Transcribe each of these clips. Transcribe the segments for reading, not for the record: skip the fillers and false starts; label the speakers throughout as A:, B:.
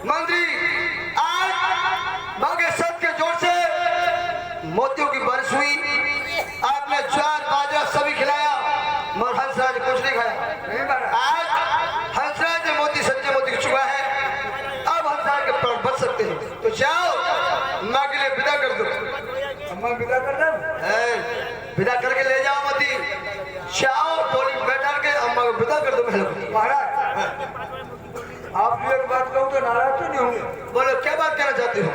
A: मंत्री आज बागे सब के जोर से मोतियों की बारिश हुई। आपने ज्वार बाजरा सभी खिलाया मगर हंसराज ने कुछ नहीं खाया। आज हंसराज ने मोती सच्चे मोती चुका है। अब हंसराज के प्राण बच सकते हैं तो जाओ माँ के लिए विदा कर दो।
B: अम्मा विदा कर दो,
A: विदा करके ले जाओ मती। जाओ टोली बैठा के अम्मा को विदा कर दो।
B: महाराज आप एक बात कहूँ तो नाराज तो नहीं होंगे?
A: बोलो क्या बात कहना चाहते हो?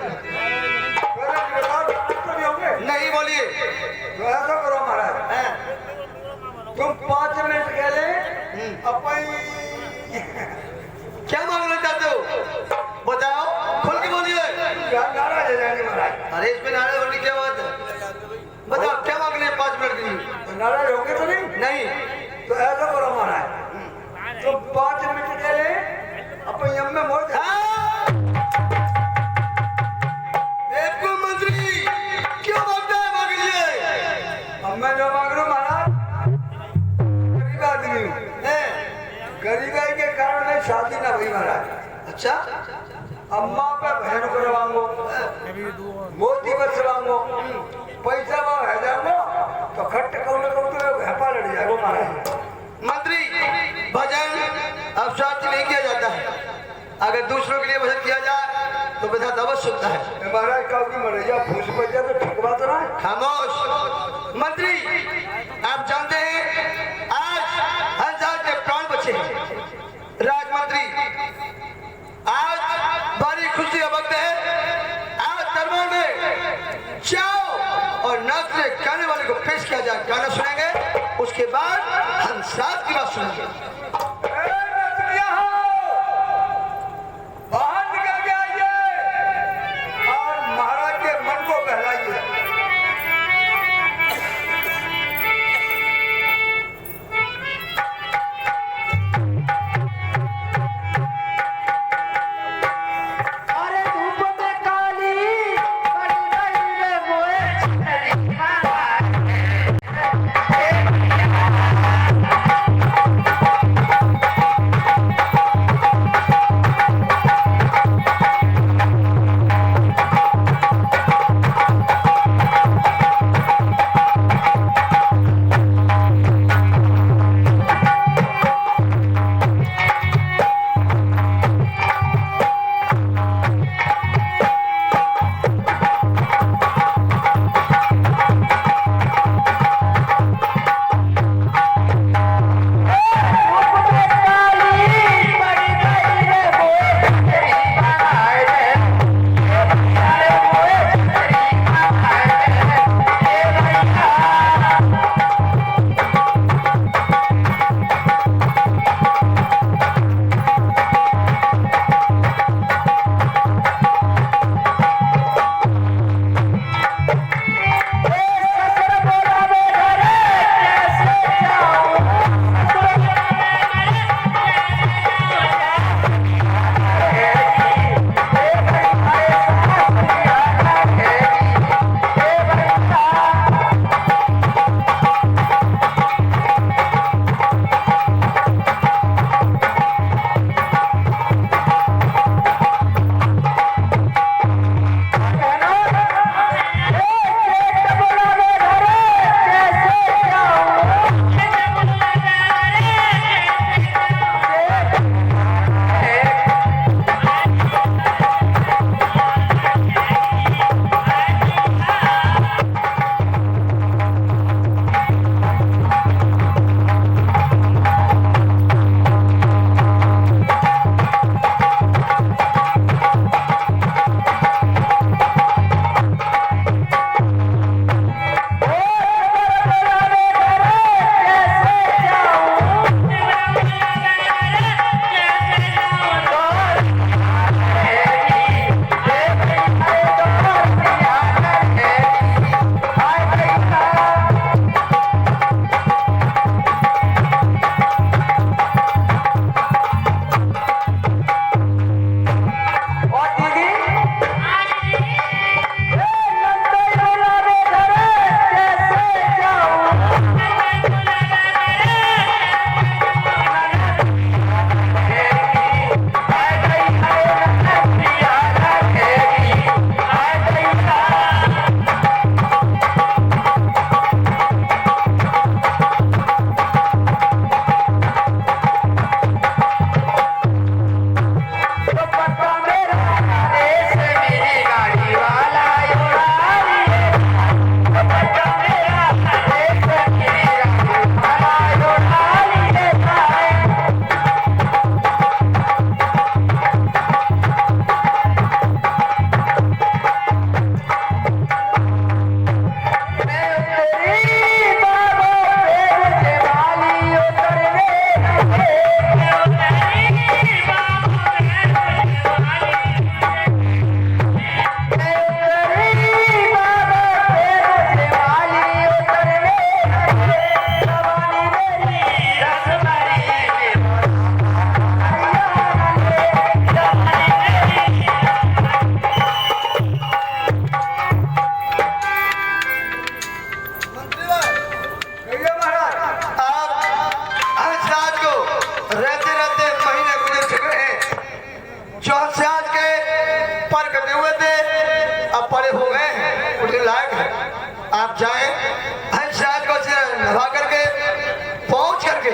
B: तो नहीं होंगे?
A: नहीं बोलिए।
B: तो ऐसा करो महाराज, तुम 5 मिनट के लिए अपन
A: क्या मांगना चाहते हो बताओ, खुल के बोलिए।
B: नाराज हो जाएंगे महाराज।
A: अरे इसमें नाराज होने की क्या बात है? बताओ क्या मांगने 5 मिनट के लिए?
B: नाराज होंगे तो नहीं?
A: नहीं।
B: तो ऐसा करो महाराज, तुम 5 मिनट के लिए अपन यम में मोड़ दे।
A: देखो मंत्री क्यों मांगता है मांग लीजिए।
B: अब मैं जो मांग रहा हूँ महाराज, गरीब आदमी हूँ, गरीबाई के कारण मैं शादी ना हुई महाराज।
A: अच्छा
B: अम्मा पे बहन को मांगो, मोती पर से मांगो, पैसा वो है जाओ तो खट्ट कहूँ तो भैपा लड़ जाएगा महाराज।
A: मंत्री भजन अब शादी नहीं किया जाता है। अगर दूसरों के लिए भजन किया जाए तो विधाता अवश्य सुनता है।
B: महाराज का की मरैया फूस पर जाए तो ठीक बात ना है।
A: खामोश मंत्री, आप जानते हैं आज हंसाल के प्राण बचे हैं। राजमंत्री, आज बड़ी खुशी का वक्त है। आज दरबार में जाओ और नाच से गाने वाले को पेश किया जाए। गाना सुनेंगे, उसके बाद हम साथ की बात सुनेंगे।
B: बाहर निकल के आइए और महाराज के मन को बहलाइए।
C: अरे धूप में काली बड़ी रही रे मोए
A: आप जाए हंसाज को नभा करके पहुंच करके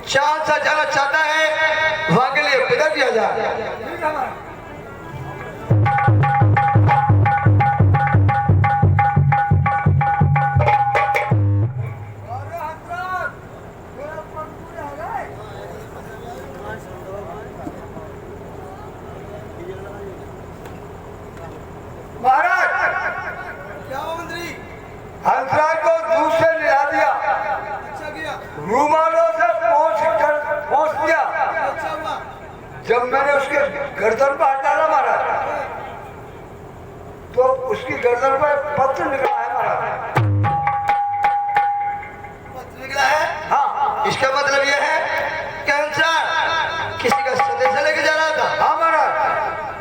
A: चांद सा जाना चाहता है वहां के लिए विदा किया किया जाए।
B: ठीक है महाराज। अरे हजरत, मेरा पग पूरा हो गए। महाराज,
A: क्या हुआ मंत्री?
B: हंसराज को दूध से निला दिया,
A: अच्छा किया,
B: रूमालों से पोंछ दिया।
A: अच्छा हुआ।
B: जब मैंने उसके गर्दन पर हाथ डाला महाराज, तो उसकी गर्दन पर पत्र निकला है महाराज।
A: पत्र निकला है?
B: हाँ
A: इसका मतलब यह है कि अंसार किसी का संदेशा लेके जा रहा था।
B: हाँ महाराज,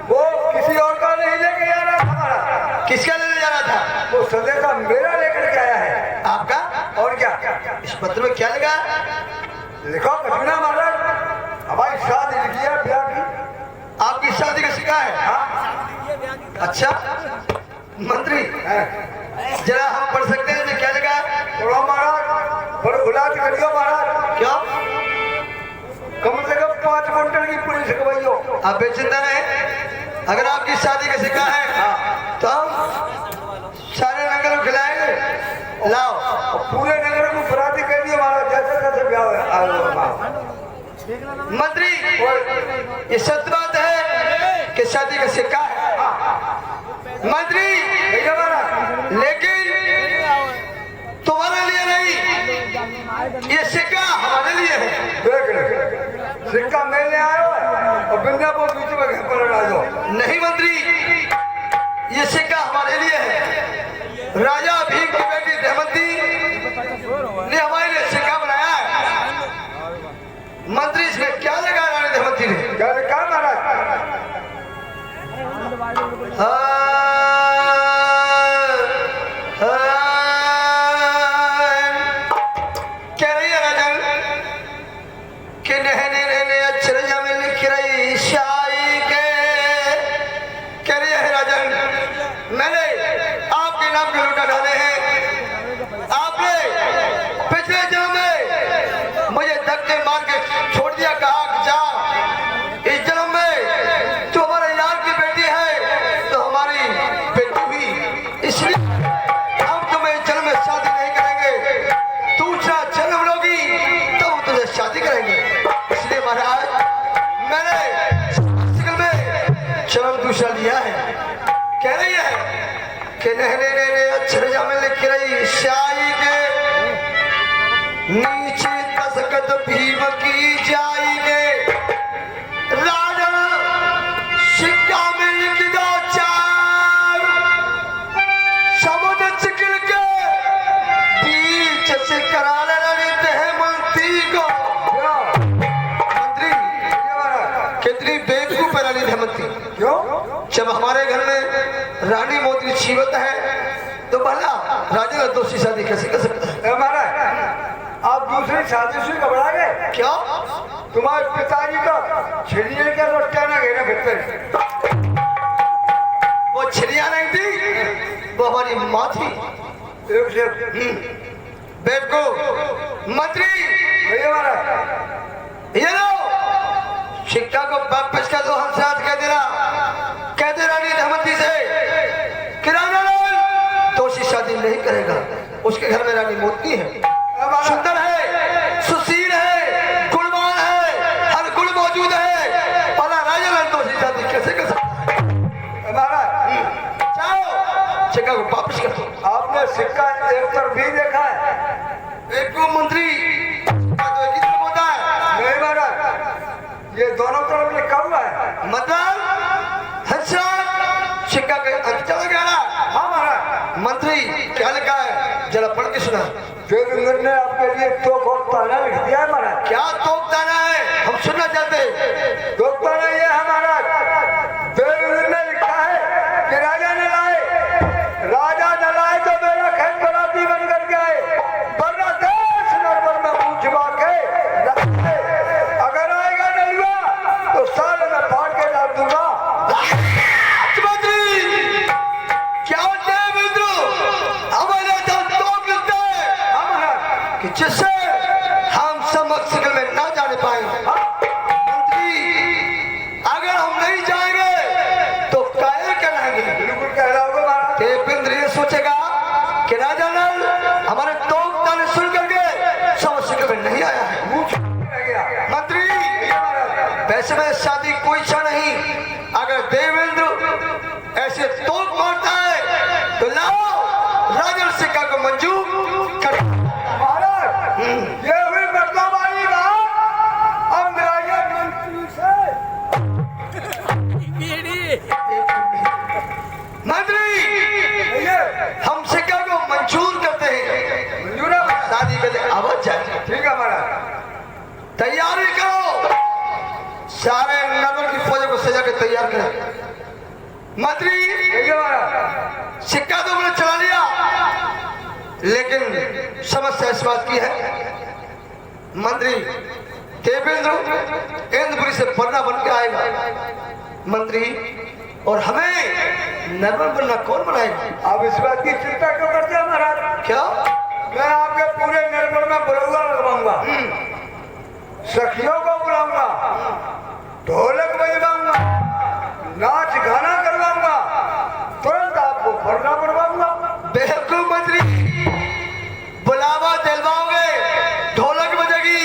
B: वो किसी और का नहीं लेके जा रहा था महाराज,
A: किसका लेने जा रहा था?
B: वो संदेशा मेरा लेकर के आया है।
A: आपका?
B: और क्या
A: इस पत्र में क्या लिखा?
B: लिखो कभी ना महाराज, हमारी शादी लिखी है ब्याह की।
A: आपकी शादी का सिक्का है?
B: हाँ
A: अच्छा मंत्री, जरा हम पढ़ सकते हैं इसमें क्या लिखा है?
B: थोड़ा महाराज, पर उलाद करियो महाराज,
A: क्यों?
B: कम से कम 5 क्विंटल की पूरी सकवाइयो।
A: आप बेचिंता रहे। अगर आपकी शादी का सिक्का है तो हम सारे नगर को खिलाएंगे। लाओ।
B: और पूरे नगर को बराती कह दियो महाराज, जैसे जैसे ब्याह हो।
A: मंत्री, ये सत्य बात है कि शादी का सिक्का है मंत्री,
B: भैया महाराज,
A: लेकिन तुम्हारे लिए नहीं, ये सिक्का हमारे लिए है।
B: देख ले, सिक्का मेले आयो है और बिंदा को बीच में घर पर लड़ा दो।
A: नहीं मंत्री, ये सिक्का हमारे लिए है। राजा भीम की बेटी दमयंती ने हमारे लिए सिक्का बनाया है। मंत्री, इसमें क्या लगा रानी दमयंती ने?
B: क्या लिखा महाराज?
A: कह रही है राजन कि नहने नहने अक्षरजा में लिख रही शाही के। कह रही है राजन, मैंने आपके नाम के लुटा डाले हैं। आपने पिछले जन्म में मुझे धक्के मार के छोड़ दिया, कहा कि जा। इस जन्म में तो हमारे यार की बेटी है तो हमारी बेटी हुई, इसलिए हम तुम्हें इस जन्म में शादी नहीं करेंगे। दूसरा जन्म लोगी तो हम तुझे शादी करेंगे। इसलिए महाराज, मैंने सिकल में जन्म दूसरा लिया है। कह रही है कि नहने नहने अक्षर में लिख रही शाही के नीचे दस्तखत भीम की जाएंगे। राजा सिक्का में लिख दो चार, समुद्र चिकल के बीच से करा लेना दमयंती को। मंत्री, कितनी बेवकूफ है रानी दमयंती।
B: क्यों?
A: जब हमारे घर में रानी मोती जीवित है तो भला राजा का दोषी शादी कैसे कर सकता है?
B: महाराज, आप दूसरी शादी से घबरा गए?
A: क्यों?
B: तुम्हारे पिताजी का छिड़िए के तो कहना गए ना फिरते।
A: वो छिड़िया नहीं थी, वो हमारी माँ थी।
B: एक से
A: बेवकूफ। मंत्री,
B: भैया महाराज,
A: ये लो सिक्का को वापस कर दो। हंसराज कह देना, कह दे रानी दमयंती से कि राजा दोषी शादी नहीं करेगा। उसके घर में रानी मोती है, सुंदर है, सुशील है, गुणवान है, हर गुण मौजूद है। भला राजा दोषी शादी कैसे कर सकता है?
B: महाराज,
A: जाओ सिक्का को वापस कर दो।
B: आपने सिक्का एक तरफ भी देखा है?
A: एक मंत्री तो एक ही तरफ होता है।
B: नहीं महाराज, ये दोनों तरफ लिखा हुआ है।
A: मतलब हंसराज सिक्का के अंत चला गया।
B: हाँ महाराज,
A: मंत्री, क्या लिखा है जरा पढ़ के सुना।
B: देवेंद्र ने आपके लिए तो बहुत ताना लिख दिया है महाराज।
A: क्या तोपदाना है, हम सुनना चाहते हैं।
B: तो ताना ये है महाराज, देवेंद्र ने लिखा है कि राजा न लाए तो मेरा खेत बराती बन करके आए, वरना देश नरवर में पूछवा के रखे। अगर आएगा नहीं हुआ तो साल में फाड़ के डाल दूंगा।
A: मंत्री, क्या देवेंद्र हमारे साथ तोप लिखते हैं
B: हाँ महाराज,
A: कि जिससे हम सब अगर हम नहीं जाएंगे तो काहे कहलाएंगे।
B: बिल्कुल कह रहा होगा महाराज।
A: देवेंद्र ये सोचेगा कि राजा नल हमारे तोप ताने सुन करके समझ में नहीं आया है।
B: मुंह रह गया।
A: मंत्री
B: महाराज
A: वैसे में शादी कोई इच्छा नहीं, अगर देवेंद्र ऐसे तोप मारता है तो लाओ राजा सिक्का को मंजूर कर।
B: महाराज ये हुई मतलब वाली बात। अब मेरा ये मंत्री से
A: मंत्री
B: ये
A: हम सिक्का को मंजूर करते हैं,
B: मंजूर है महाराज।
A: शादी के लिए आवाज जाए।
B: ठीक है महाराज।
A: तैयारी करो, सारे नरवर की फौज को सजा के तैयार करें। मंत्री
B: ठीक है महाराज।
A: सिक्का तो हमने चला लिया, लेकिन समस्या इस बात की है मंत्री देवेंद्र इंद्रपुरी से पन्ना बन के आएगा मंत्री, और हमें नरवर बनना कौन बनाएगा।
B: आप इस बात की चिंता क्यों करते हैं महाराज।
A: क्या
B: मैं आपके पूरे निर्मल में बुलाऊंगा लगवाऊंगा, सखियों को बुलाऊंगा, ढोलक बजवाऊंगा, नाच गाना करवाऊंगा, तुरंत आपको भरना बनवाऊंगा।
A: बेवकूफ मंत्री, बुलावा दिलवाओगे, ढोलक बजेगी,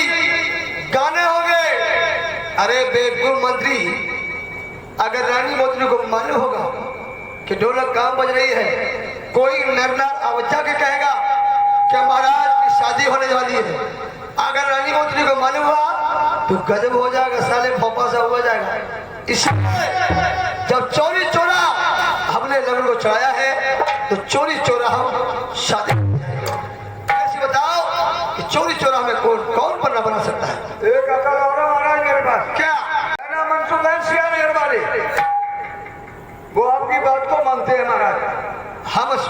A: गाने होंगे। अरे बेवकूफ मंत्री, अगर रानी मोतनी को मालूम होगा कि ढोलक कहाँ बज रही है, कोई नरनार अवज्ञा के कहेगा कि महाराज की शादी होने वाली है। अगर रानी मोतनी को मालूम हुआ तो गजब हो जाएगा, साले फोपा सा हुआ जाएगा। इसलिए जब चोरी चोरा हमने लगन को चढ़ाया है तो चोरी चोरा हम शादी ऐसे बताओ कि चोरी चोरा में कौन पन्ना बना सकता है।
B: एक अकल और है महाराज मेरे पास।
A: क्या
B: मेरा मंसूब है सियाने वाले, वो आपकी बात को मानते हैं महाराज।
A: हाँ बस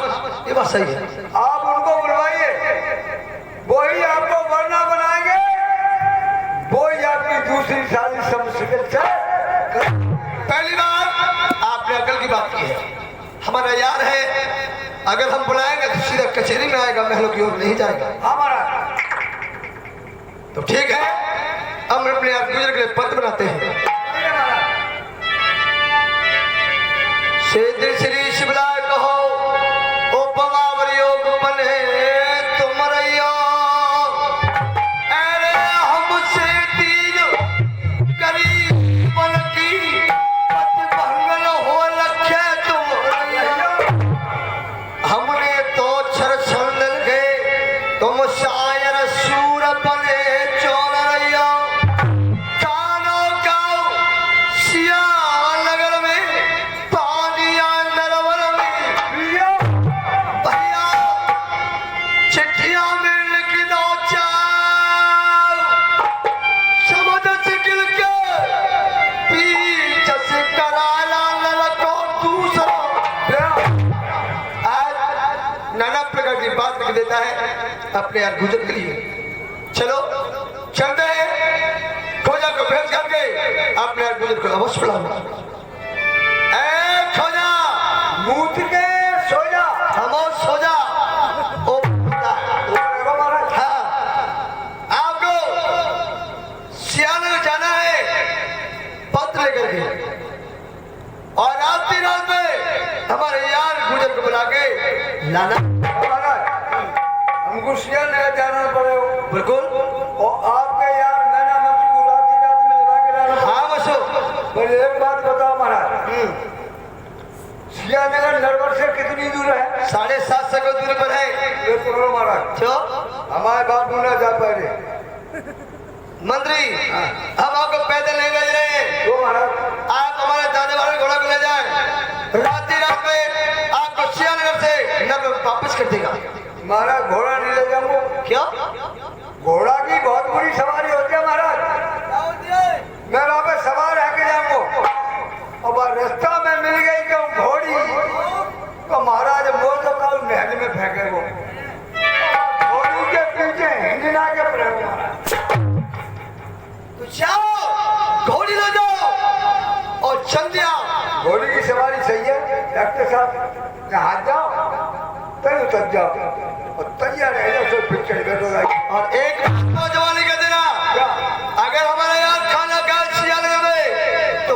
A: ये बात सही है।
B: आप उनको बुलवाइए, वही आपको वरना बनाएंगे, वही आपकी दूसरी शादी समझ से।
A: पहली बार आपने अकल की बात की है, हमारा यार है, अगर हम बुलाएंगे तो सीधा कचहरी में आएगा, महलों की ओर नहीं जाएगा।
B: हमारा
A: तो ठीक है, हम अपने आप गुजर के लिए पत्र बनाते हैं। सिद्धि श्री शिवलाय कहो ओ पवावर योग बने तुम रैया, अरे हमसे तीज गरीबन की पति भंगल हो लखे तुम रैया। हमने तो छर छंदन गए तुम शायर सूर बने चोर रैया। कानो गाँव सियाल नगर में पानिया नरवर में भैया चिट्ठिया में लिख दो चाव, समझ सिकल के पीछ से कराला नल को दूसरा। आज नाना प्रकार की बात लिख देता है अपने यार गुजर के लिए। चलो चलते हैं, खोजा को भेज करके अपने यार गुजर को अवश्य बुलाऊंगा। ए खोजा
B: मूत के सो जा।
A: हम सो जा। ओ हाँ, आपको सियाने जाना है पत्र लेकर के, और आधी रात में हमारे यार गुजर को बुला के लाना।
B: हमको सियाल नहीं जाना पड़ेगा।
A: बिल्कुल।
B: और आपके यार मैंने मुझको रात में लगा के लाना।
A: हाँ बसो।
B: पर एक बात बताओ महाराज, सियानगर नरवर से कितनी दूर है।
A: 750 सौ दूरी पर है।
B: ये पकड़ो महाराज,
A: जो
B: हमारे बाप ना जा पाए।
A: मंत्री हम आपको पैदल नहीं भेज रहे हैं,
B: तो महाराज
A: आप हमारे दादे वाले घोड़ा को ले जाए, रात में आपको सियानगर से नगर वापस कर देगा।
B: महाराज घोड़ा नहीं ले जाऊंगा।
A: क्या
B: घोड़ा की बहुत बुरी सवारी होती है महाराज, मैं वहां पे सवार आके जाऊंगा। और रास्ता में मिल गई क्यों घोड़ी, तो महाराज मोर तो कल महल में फेंके वो घोड़ी के पीछे हिंडना के प्रयोग। महाराज
A: तो जाओ घोड़ी ले जाओ और चल जाओ।
B: घोड़ी की सवारी सही है डॉक्टर साहब, हाथ जाओ तभी उतर जाओ और तैयार रह जाओ, तो फिर चढ़ बैठो।
A: और एक नौजवानी का देना,
B: क्या
A: अगर हमारे यहाँ खाना खा सियानगर में तो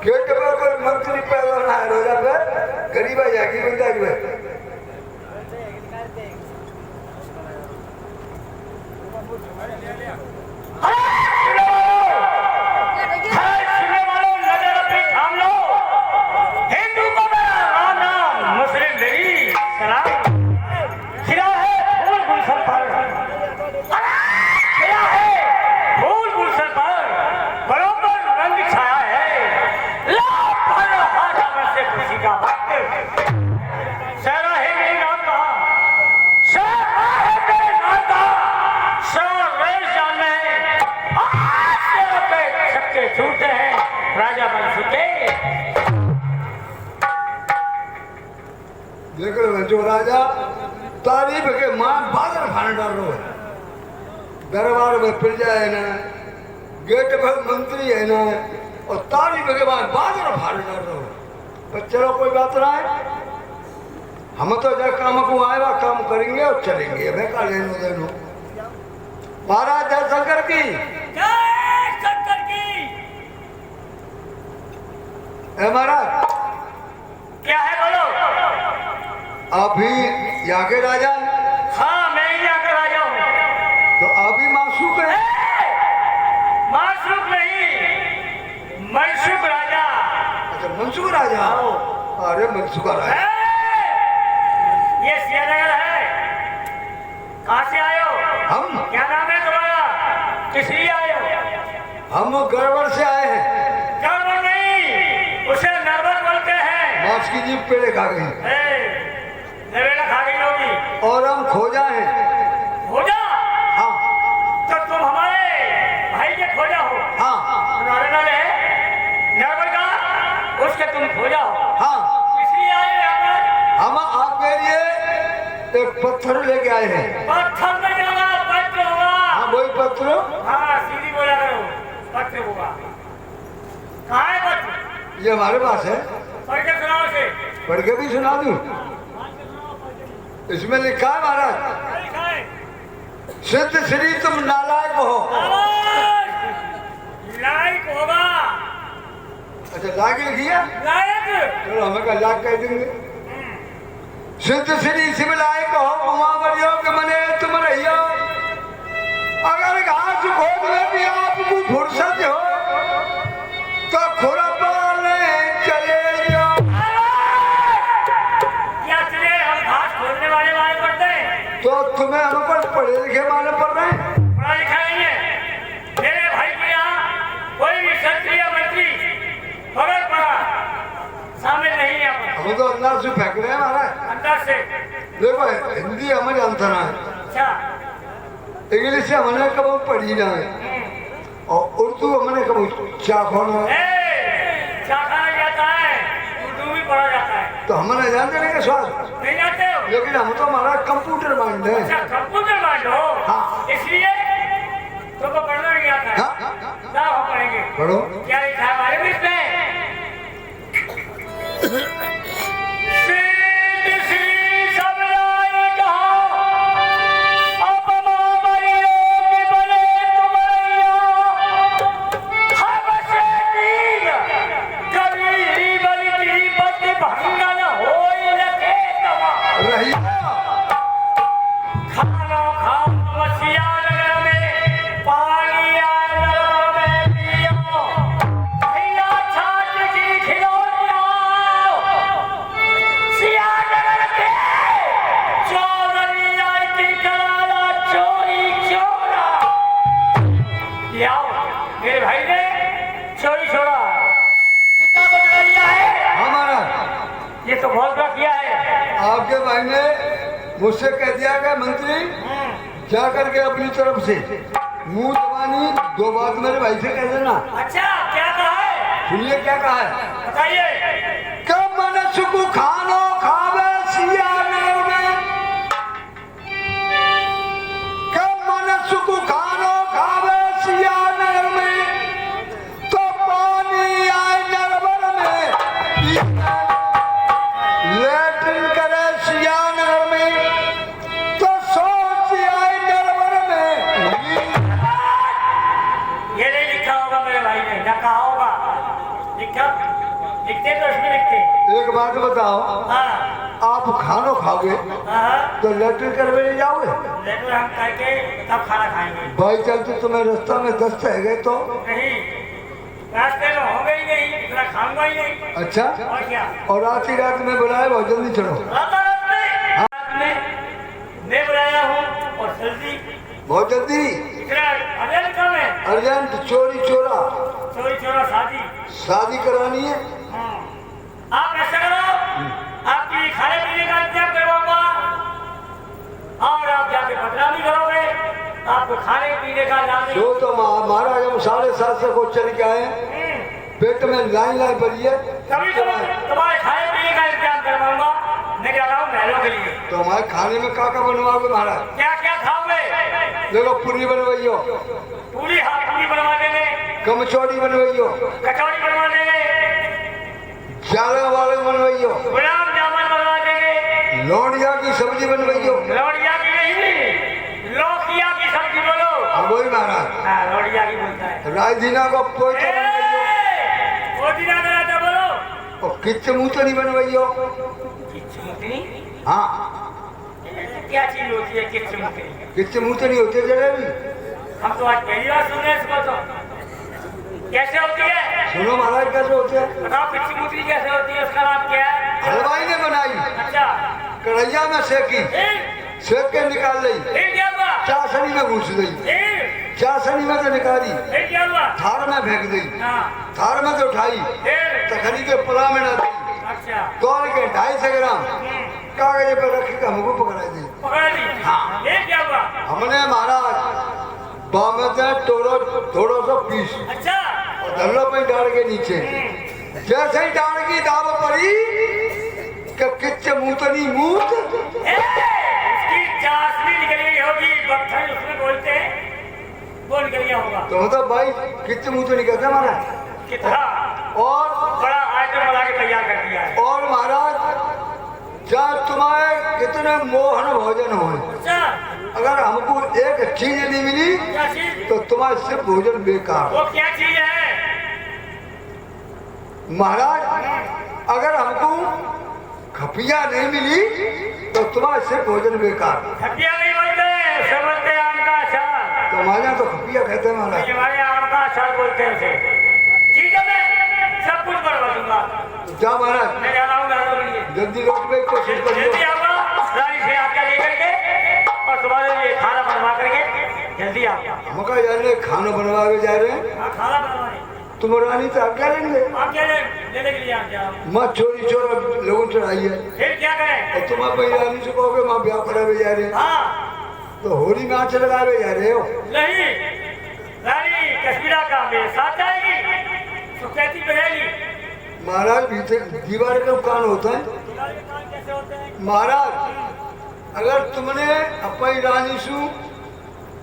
B: गेट पर कोई मंत्री पैदा ना है रोजा पे गरीब आ जाएगी बंदा की
C: छूटे हैं राजा बन चुके।
B: देख लो जो राजा तारीफ के मान बादल फाड़ डाल रहे हैं दरबार में प्रजा है ना गेट पर मंत्री है ना और तारीफ के बाद बादल फाड़ डाल रहे हो पर चलो कोई बात ना है हम तो जब काम को आएगा काम करेंगे और चलेंगे हमें का लेनो देनो महाराज जय शंकर की महाराज
C: क्या है बोलो।
B: आप ही यहाँ के राजा
C: हाँ मैं ही यहाँ का राजा हूँ।
B: तो आप ही मासूक है
C: मासूक नहीं मनसुख राजा।
B: अच्छा मनसुख राजा अरे मनसुख राजा
C: ये श्रीनगर है। कहाँ से आए हो?
B: हम
C: क्या नाम है तुम्हारा? किस लिए आए हो?
B: हम गड़बड़ से आए हैं
C: गड़बड़ नहीं उसे नर्वस बोलते हैं।
B: मांस की जीप पेड़े खा गई
C: नवेला खा गई होगी
B: और हम खोजा हैं
C: खोजा।
B: हाँ
C: तो तुम हमारे भाई के खोजा हो।
B: हाँ
C: तुम्हारे नाले नर्वस का उसके तुम खोजा हो।
B: हाँ
C: इसलिए आए यहाँ पर।
B: हम आपके लिए एक पत्थर लेके आए हैं
C: पत्थर में जाना पत्र होगा।
B: हाँ वही पत्र
C: हाँ सीधी बोला करो पत्र होगा। कहाँ है पत्र?
B: ये हमारे पास है
C: पढ़ के सुनाओ से।
B: पढ़ के भी सुना दूं इसमें लिखा है महाराज
C: क्या लिखा है?
B: सिद्ध श्री तुम नालायक हो
C: लायक होगा।
B: अच्छा लायक लिखी है
C: लायक
B: चलो हमें का लायक कह देंगे सिद्ध श्री शिव लायक हो उमावर योग मने तुम रहियो अगर घास खोद में भी आपको फुर्सत हो तो खुरपाने चले जाओ।
C: क्या चले हम घास खोदने वाले मालूम पड़ते हैं?
B: तो तुम्हें हम पर पढ़े लिखे मालूम पड़ रहे हैं
C: पढ़ा लिखा नहीं है। मेरे भाई के यहाँ कोई भी क्षत्रिय मंत्री बगैर पढ़ा शामिल नहीं है।
B: हम तो अंदर से फेंक रहे हैं महाराज
C: अंदर से
B: देखो हिंदी हमें जानता ना है
C: अच्छा
B: इंग्लिश से हमने कभी पढ़ी ना है और उर्दू हमने कभी चाखोना
C: चाखा जाता है उर्दू भी पढ़ा जाता है।
B: तो हमने जानते नहीं के स्वाद
C: नहीं जानते हो?
B: लेकिन हम तो हमारा कंप्यूटर माइंड है
C: अच्छा कंप्यूटर माइंड हो।
B: हाँ।
C: इसलिए तुमको पढ़ना नहीं आता है।
B: हाँ?
C: जाओ हम पढ़ेंगे।
B: पढ़ो
C: क्या लिखा है हमारे बीच में? सिद्ध श्री सब लायक हो, अपमान योगी बने तुम्हारिया। हमसे नील कभी बलि पद भंगन होई लखे तमा।
B: रही
C: खाना खा मसिया नगर में पानी नगर में पियो। भैया छाछ की खिलौनिया सिया नगर के चौधरी आई की कराला चोरी चोरा। ये आओ मेरे भाई ने चोरी छोड़ा कितना बदला लिया है।
B: हमारा
C: ये तो बहुत बड़ा किया है।
B: आपके भाई ने मुझसे कह दिया कि मंत्री जा करके अपनी तरफ से मुंह जबानी दो बात मेरे भाई से कह देना।
C: अच्छा क्या कहा है?
B: सुनिए क्या कहा है
C: बताइए।
B: कब मन सुकु खानो खावे सिया नगर में कब मन सुकु खानो खावे सिया नगर में तो पानी आए नरवर में लेटिन करे सिया नगर में तो सोच आए नरवर में
C: ये नहीं लिखा होगा मेरे भाई ने, ना कहा होगा। लिखा लिखते तो उसमें लिखते।
B: एक बात बताओ,
C: हाँ
B: आप खानो खाओगे
C: हाँ
B: तो लेटर करवे नहीं जाओगे?
C: लेकिन हम करके तब खाना खाएंगे।
B: भाई चलते तुम्हें रास्ता में दस्त है गए तो?
C: नहीं रास्ते में होंगे ही नहीं, इतना खाऊंगा ही नहीं।
B: अच्छा,
C: और क्या
B: और आज की रात में बुलाए बहुत जल्दी चढ़ो।
C: रात में मैं बुलाया हूँ और जल्दी
B: बहुत जल्दी
C: इतना अर्जेंट काम है।
B: अर्जेंट चोरी चोरा
C: चोरी चोरा शादी।
B: शादी करानी है।
C: हाँ। आप ऐसा करो, आपकी खाने पीने का इंतजाम करवाऊंगा और आप जाके बदनामी करोगे। आपको खाने पीने का नाम
B: जो तो महाराज हम 7:30 को चल के आए, पेट में लाइन लाइन पड़ी है।
C: कभी तो तुम्हारे खाने पीने का इंतजाम करवाऊंगा। मैं कह रहा हूँ महलों के लिए।
B: तो हमारे खाने में का बनवाओगे महाराज?
C: क्या क्या खाओगे?
B: देखो पूरी बनवाइयो,
C: पूरी हाँ पूरी बनवा देंगे,
B: कमचौड़ी बनवाइयो,
C: कचौड़ी बनवा देंगे,
B: जाले वाले बनवाइयो,
C: गुलाब जामुन बनवा देंगे,
B: लौड़िया की सब्जी बनवाइयो।
C: लौड़िया की नहीं, लौकिया की सब्जी बोलो।
B: हाँ वही महाराज,
C: हाँ लौड़िया की बोलता है।
B: राजदीना को पोइता बनवाइयो,
C: वो दिना देना था बोलो।
B: और किच्च मूतनी बनवाइयो।
C: किचमुकनी
B: हाँ
C: क्या चीज होती है किचमुकनी?
B: किच्च मूतनी होती है जलेबी।
C: हम तो आज पहली बार सुन रहे हैं इसको। तो कैसे होती है?
B: सुनो महाराज कैसे होते हैं?
C: बताओ किचमुकनी कैसे होती है, उसका नाम क्या है?
B: हलवाई ने बनाई,
C: अच्छा
B: कढ़ैया में सेकी, सेक के निकाल ली,
C: फिर क्या हुआ?
B: चाशनी में घुस गई,
C: फिर
B: चाशनी में से निकाली,
C: क्या हुआ?
B: थार में फेंक दी,
C: हाँ
B: थार में से उठाई,
C: फिर
B: तखनी के पुला में डाल दी,
C: अच्छा
B: तोड़ के 250 ग्राम कागज पर रख के हमको पकड़ा दी।
C: पकड़ ली।
B: हाँ।
C: ये क्या हुआ?
B: हमने महाराज बामे से थोड़ा सा पीस
C: अच्छा
B: और धल्लो पे डाल के नीचे, जैसे ही डाल की दाब पड़ी कि किच्च मूतनी मूत।
C: उसकी चाशनी निकल गई होगी, बत्थर उसमें बोलते हैं, वो निकल गया होगा।
B: तो मतलब भाई किच्च मूतनी कहते हैं महाराज।
C: कितना
B: और
C: बड़ा आइटम बना के तैयार कर दिया है।
B: और महाराज जहाँ तुम्हारे कितने मोहन भोजन हो,
C: अच्छा
B: अगर हमको एक चीज नहीं मिली
C: क्या चीज?
B: तो तुम्हारे सिर्फ भोजन बेकार।
C: वो क्या चीज है?
B: महाराज अगर हमको खपिया नहीं मिली तो तुम्हारे सिर्फ भोजन बेकार।
C: खपिया नहीं बोलते, उसे बोलते हैं आम का अचार।
B: तो हमारे यहाँ तो खपिया कहते हैं महाराज।
C: हमारे यहाँ आम का अचार बोलते हैं उसे। ठीक है मैं सब कुछ बनवा दूंगा।
B: जा महाराज
C: मैं जा रहा हूँ घर के लिए।
B: जल्दी लौट गई कोशिश
C: जल्दी
B: करिए।
C: आऊंगा गाड़ी से आकर लेकर के और तुम्हारे लिए खाना बनवा करके जल्दी आऊंगा।
B: मका जाने खाना बनवा के जा रहे हैं,
C: हाँ खाना बनवाने
B: तुम रानी से आज्ञा लेंगे।
C: आप क्या लेने के लिए आ जाओ।
B: मत चोरी चोरा लोगों चढ़ाई है
C: फिर क्या करें?
B: और तुम अपनी रानी से कहोगे माँ ब्याह करावे जा रहे हैं,
C: हाँ
B: तो होली में आंच लगावे जा रहे हो।
C: नहीं, रानी कश्मीरा का मेरे साथ जाएगी तो कहती बजाएगी।
B: महाराज भीतर दीवार का कान होता है।
C: तुम्हारे काम कैसे होते हैं?
B: महाराज अगर तुमने अपनी रानी सु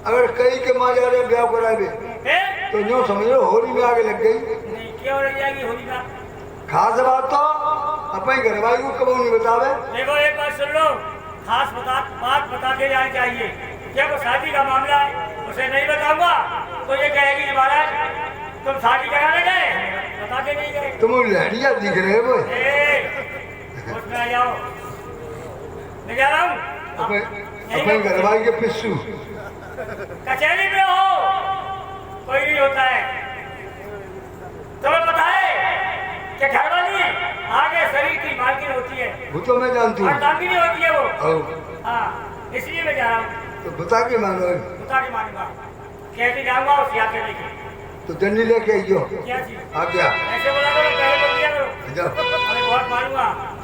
B: अगर कई के माँ जा रहे ब्याह करावे
C: फिर
B: तो यूँ समझ लो होली में आगे लग गई।
C: नहीं क्या हो जाएगी होली का?
B: खास बात तो अपनी घरवाली को कबू नहीं बतावे।
C: देखो एक बात सुन लो, खास बात बता के जानी चाहिए। जब शादी का मामला है उसे नहीं बताऊंगा तो ये कहेगी महाराज तुम शादी कराने गए, बता के नहीं गए।
B: तुम लहरिया दिख रहे हो।
C: उसमें आ जाओ, मैं जा रहा हूँ।
B: अपनी घरवाली के पिस्सू
C: कचहरी में हो कोई नहीं होता है। तुम्हें पता है कि घरवाली आगे शरीर की मालकिन होती है,
B: वो तो मैं जानती हूँ।
C: अर्धांगिनी होती है वो।
B: और
C: हाँ इसलिए मैं जा रहा हूँ।
B: तो बता के मानो,
C: बता के मानूंगा, कहते जाऊंगा और सियाते लेके।
B: तो जल्दी लेके आइयो।
C: क्या चीज?
B: आ गया
C: ऐसे बोला करो, पहले बोल दिया करो।
B: जाओ।
C: मैं बहुत मानूंगा।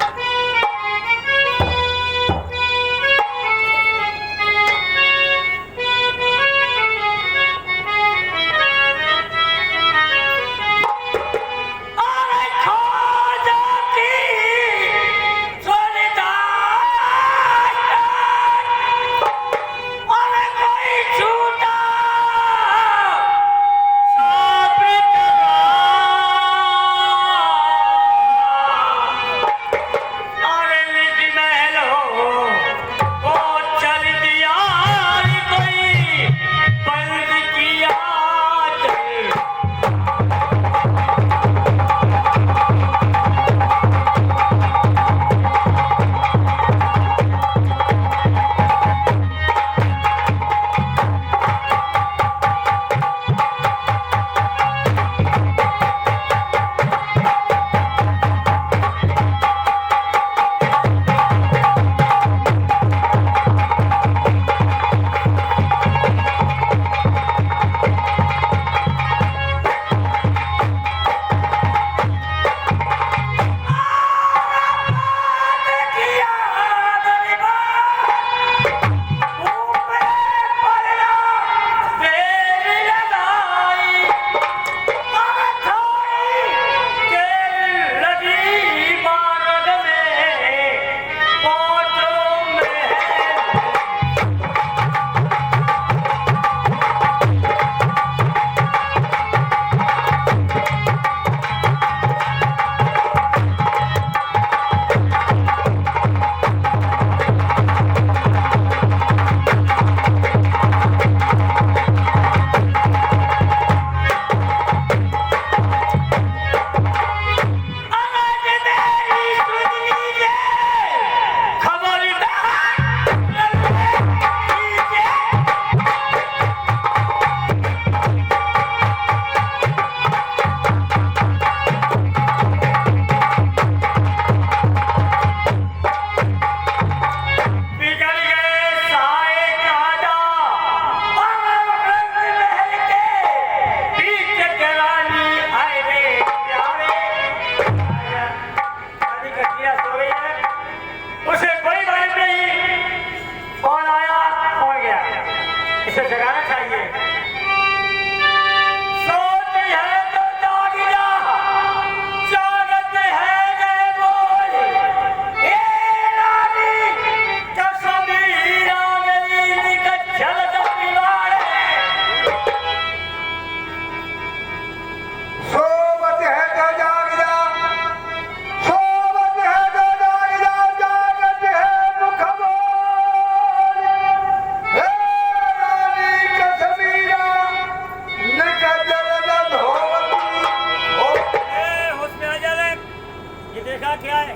C: क्या है?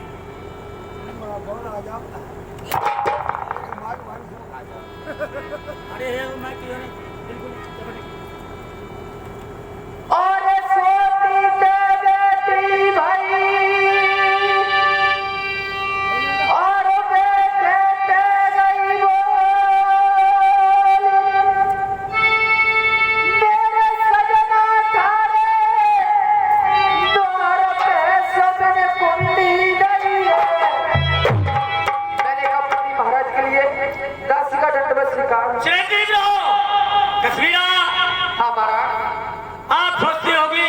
C: अरे है वो मैं क्यों नहीं बिल्कुल चलो ठीक।
B: और सोती से बेटी भाई और बेटे ते गई बोली मेरे सजना थारे द्वार पे सबने कुंडी डली है। मैंने कहा पति महाराज के लिए दासी का दंडवत स्वीकार।
C: चिरंजीव रहो कश्मीरा।
B: हाँ महाराज।
C: आप सोचती होगी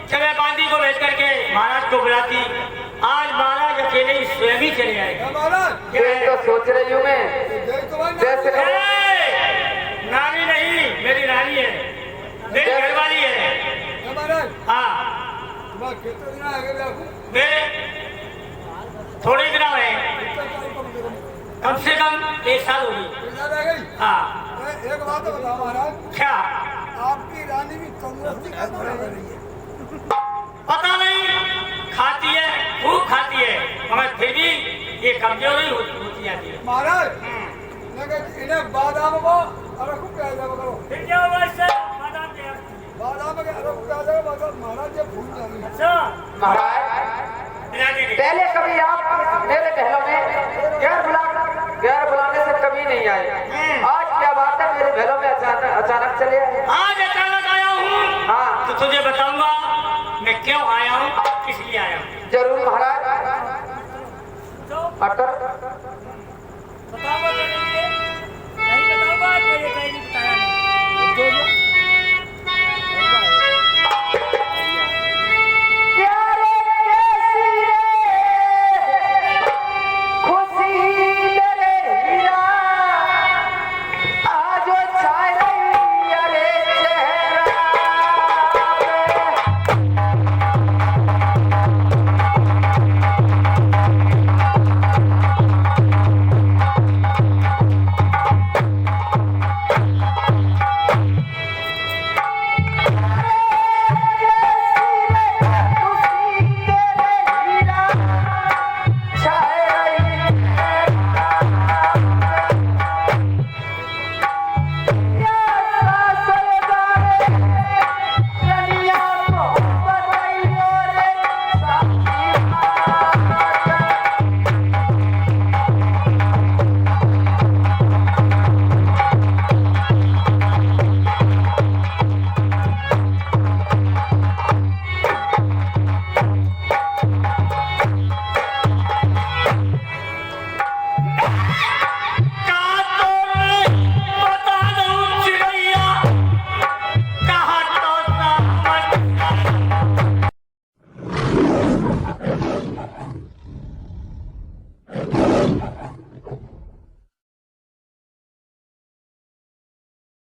C: चले बांदी को भेज करके महाराज को बुलाती, आज महाराज अकेले ही स्वयं ही चले आए।
B: यही तो सोच रही हूँ मैं। जैसे
C: नानी नहीं मेरी रानी है, मेरी घरवाली है। हाँ मेरे थोड़े दिन हुए, कम से कम 1 साल होगी। हाँ
D: एक बात बताओ महाराज,
C: क्या
D: आपकी रानी भी तंदुरुस्ती कैसे रह रही है?
C: पता नहीं, खाती है खूब खाती है मगर फिर भी ये कमजोर ही होती जाती है।
D: महाराज लेकिन इन्हें बादाम को अरक प्याजा करो।
C: फिर क्या होगा इससे? बादाम के
D: बादाम के अरक प्याजा मतलब महाराज ये भूल जाएंगे।
C: अच्छा
B: महाराज
C: मिला देंगे।
B: पहले कभी आप मेरे महलों में गैर बुलाने से कभी नहीं आए। आज क्या बात है मेरे महलों में अचानक चले आए?
C: आज अचानक आया हूँ।
B: हाँ
C: तो तुझे बताऊंगा मैं क्यों आया हूँ, किस लिए आया हूँ।
B: जरूर महाराज।
C: तो
B: अटर
C: बताऊंगा तो नहीं बताऊंगा तो ये कहीं नहीं बताया नहीं।